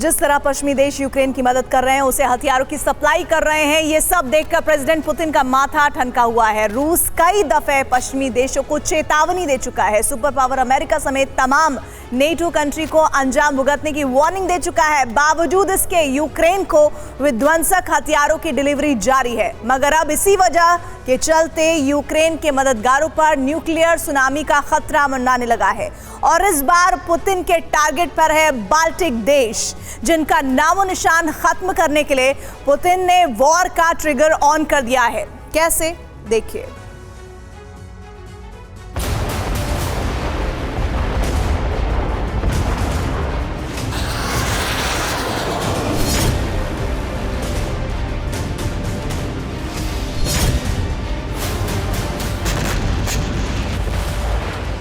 जिस तरह पश्चिमी देश यूक्रेन की मदद कर रहे हैं, उसे हथियारों की सप्लाई कर रहे हैं, ये सब देखकर प्रेसिडेंट पुतिन का माथा ठनका हुआ है। रूस कई दफे पश्चिमी देशों को चेतावनी दे चुका है। सुपर पावर अमेरिका समेत तमाम नेटो कंट्री को अंजाम भुगतने की वार्निंग दे चुका है। बावजूद इसके यूक्रेन को विध्वंसक हथियारों की डिलीवरी जारी है। मगर अब इसी वजह के चलते यूक्रेन के मददगारों पर न्यूक्लियर सुनामी का खतरा मंडराने लगा है। और इस बार पुतिन के टारगेट पर है बाल्टिक देश, जिनका नामो निशान खत्म करने के लिए पुतिन ने वॉर का ट्रिगर ऑन कर दिया है। कैसे, देखिए।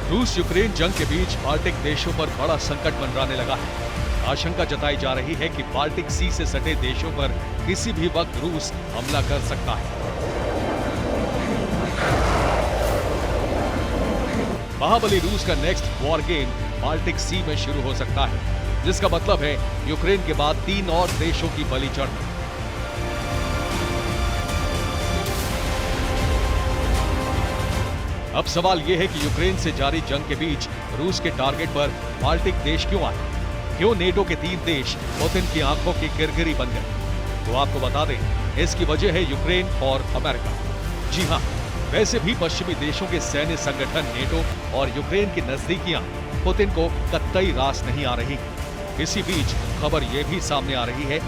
रूस यूक्रेन जंग के बीच बाल्टिक देशों पर बड़ा संकट मंडराने लगा है। आशंका जताई जा रही है कि बाल्टिक सी से सटे देशों पर किसी भी वक्त रूस हमला कर सकता है। महाबली रूस का नेक्स्ट वॉर गेम बाल्टिक सी में शुरू हो सकता है, जिसका मतलब है यूक्रेन के बाद 3 और देशों की बलि चढ़ना। अब सवाल यह है कि यूक्रेन से जारी जंग के बीच रूस के टारगेट पर बाल्टिक देश क्यों आए? क्यों नेटो के 3 देश पुतिन की आंखों की गिरगिरी बन गए? तो आपको बता दें, इसकी वजह है यूक्रेन और अमेरिका। जी हां, वैसे भी पश्चिमी देशों के सैन्य संगठन नेटो और यूक्रेन की नजदीकियां पुतिन को कतई रास नहीं आ रही। इसी बीच खबर यह भी सामने आ रही है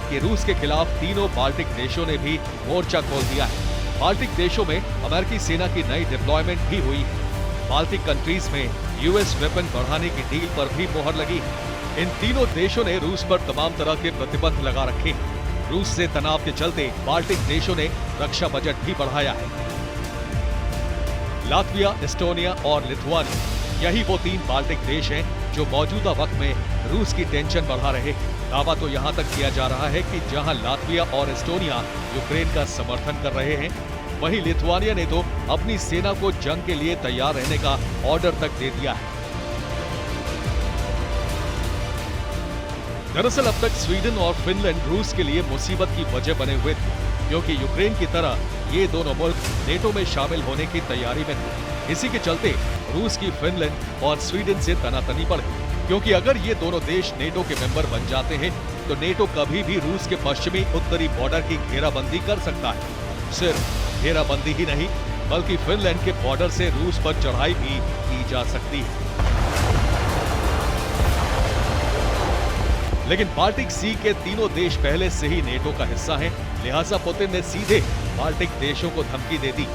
कि रूस के खिलाफ तीनों बाल्टिक देशों ने भी मोर्चा खोल दिया है। बाल्टिक देशों में अमेरिकी सेना की नई डिप्लॉयमेंट भी हुई है। बाल्टिक कंट्रीज में यूएस वेपन बढ़ाने की डील पर भी मोहर लगी है। इन तीनों देशों ने रूस पर तमाम तरह के प्रतिबंध लगा रखे हैं। रूस से तनाव के चलते बाल्टिक देशों ने रक्षा बजट भी बढ़ाया है। लातविया, एस्टोनिया और लिथुआनिया, यही वो 3 बाल्टिक देश हैं जो मौजूदा वक्त में रूस की टेंशन बढ़ा रहे हैं। दावा तो यहां तक किया जा रहा है कि जहां लातविया और एस्टोनिया यूक्रेन का समर्थन कर रहे हैं, वहीं लिथुआनिया ने तो अपनी सेना को जंग के लिए तैयार रहने का ऑर्डर तक दे दिया है। दरअसल अब तक स्वीडन और फिनलैंड रूस के लिए मुसीबत की वजह बने हुए थे, क्योंकि यूक्रेन की तरह ये दोनों मुल्क नेटो में शामिल होने की तैयारी में थे। इसी के चलते रूस की फिनलैंड और स्वीडन से तनातनी बढ़ गई, क्योंकि अगर ये दोनों देश नेटो के मेंबर बन जाते हैं तो नेटो कभी भी रूस के पश्चिमी उत्तरी बॉर्डर की घेराबंदी कर सकता है। सिर्फ घेराबंदी ही नहीं, बल्कि फिनलैंड के बॉर्डर से रूस पर चढ़ाई भी की जा सकती है। लेकिन बाल्टिक सी के तीनों देश पहले से ही नेटो का हिस्सा हैं, लिहाजा पुतिन ने सीधे बाल्टिक देशों को धमकी दे दी।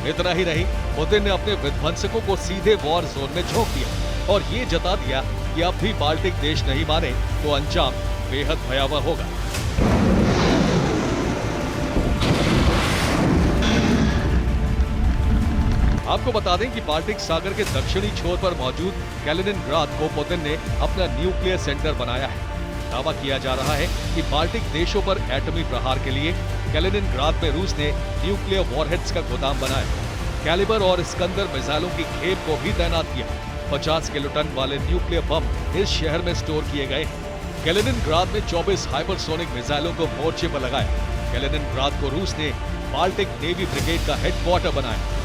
इतना ही नहीं, पुतिन ने अपने विध्वंसकों को सीधे वॉर जोन में झोंक दिया और ये जता दिया कि अब भी बाल्टिक देश नहीं माने तो अंजाम बेहद भयावह होगा। आपको बता दें कि बाल्टिक सागर के दक्षिणी छोर पर मौजूद कैलिनिनग्राद को पुतिन ने अपना न्यूक्लियर सेंटर बनाया है। दावा किया जा रहा है कि बाल्टिक देशों पर एटमी प्रहार के लिए कैलिनिनग्राद में रूस ने न्यूक्लियर वॉरहेड्स का गोदाम बनाया। कैलिबर और स्कंदर मिसाइलों की खेप को भी तैनात किया। 50 किलोटन वाले न्यूक्लियर बम इस शहर में स्टोर किए गए। कैलिनिनग्राद में 24 हाइपरसोनिक मिसाइलों को मोर्चे पर लगाया। कैलिनिनग्राद को रूस ने बाल्टिक नेवी ब्रिगेड का हेडक्वार्टर बनाया।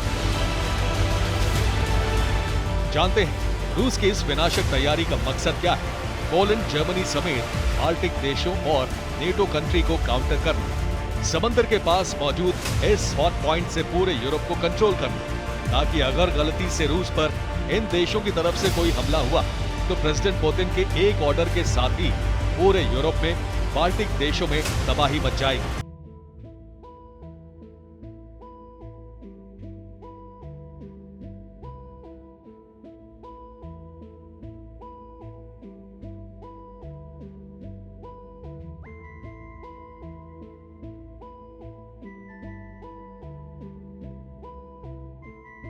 जानते हैं रूस की इस विनाशक तैयारी का मकसद क्या है? पोलैंड, जर्मनी समेत बाल्टिक देशों और नेटो कंट्री को काउंटर करना, समंदर के पास मौजूद इस हॉट पॉइंट से पूरे यूरोप को कंट्रोल करना, ताकि अगर गलती से रूस पर इन देशों की तरफ से कोई हमला हुआ तो प्रेसिडेंट पुतिन के एक ऑर्डर के साथ ही पूरे यूरोप में बाल्टिक देशों में तबाही मच जाएगी।